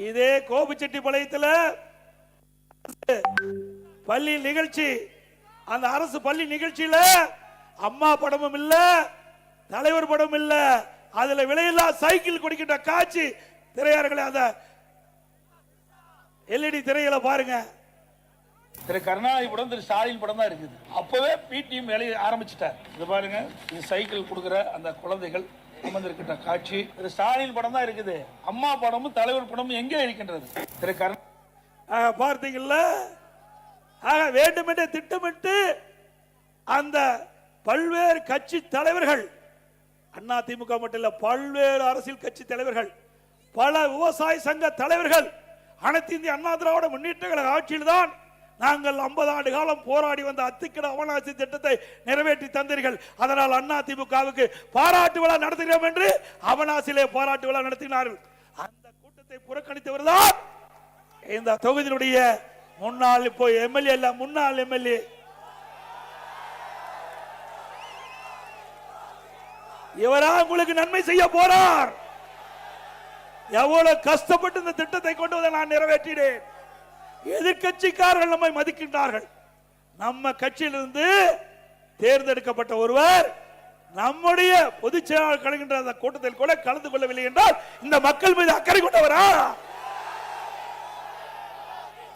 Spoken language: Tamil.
இதே கோபிச்செட்டிப்பாளையத்தில் பள்ளி நிகழ்ச்சி, அந்த அரசு பள்ளி நிகழ்ச்சியில அம்மா படமும் இல்ல, தலைவர் படம் இல்ல, அதுல விலையில்லா சைக்கிள் கொடுக்கின்ற காட்சி திரையாளர்களே, அந்த எல்இடி திரையில பாருங்க. திரு கருணாநிதி படம், திரு ஸ்டாலின் படம் தான் இருக்குது. அப்பவே பிடிஎம் வேலையை ஆரம்பிச்சுட்டார். இது பாருங்க, இது சைக்கிள் கொடுக்கிற அந்த குழந்தைகள் அமர்ந்திருக்கின்ற காட்சி. திரு ஸ்டாலின் படம் தான் இருக்குது. அம்மா படமும் தலைவர் படமும் எங்கே இருக்கின்றது? திரு பார்த்தீங்கல்ல, வேண்டுமென்றே திட்டமிட்டு அந்த பல்வேறு கட்சி தலைவர்கள், அண்ணா திமுக மட்டும் இல்ல, பல்வேறு அரசியல் கட்சி தலைவர்கள், பல விவசாய சங்க தலைவர்கள், அனைத்து இந்திய அண்ணா திராவிட முன்னேற்ற கழக ஆட்சியில் தான் நாங்கள் 50 ஆண்டு காலம் போராடி வந்த அத்திக்கட அவனாசி திட்டத்தை நிறைவேற்றி தந்தீர்கள். அதனால் அண்ணா திமுகவுக்கு பாராட்டு விழா நடத்துகிறோம் என்று அவனாசிலே பாராட்டு விழா நடத்தினார்கள். அந்த கூட்டத்தை புறக்கணித்தவர் தான் இந்த தொகுதியினுடைய முன்னாள், இப்போ எம்எல்ஏ இல்ல, முன்னாள் எம்எல்ஏ. இவரா உங்களுக்கு நன்மை செய்ய போறார். எவ்வளவு கஷ்டப்பட்டு இந்த திட்டத்தை கொண்டு வந்து நான் நிறைவேற்றினேன். எதிர்கட்சிக்காரர்கள் நம்மை மதிக்கின்றார்கள். நம்ம கட்சியிலிருந்து தேர்ந்தெடுக்கப்பட்ட ஒருவர் நம்முடைய பொதுச் செயலாளர் கலக்கின்ற அந்த கூட்டத்தில் கூட கலந்து கொள்ளவில்லை என்றால் இந்த மக்கள் மீது அக்கறை கொண்டவரா?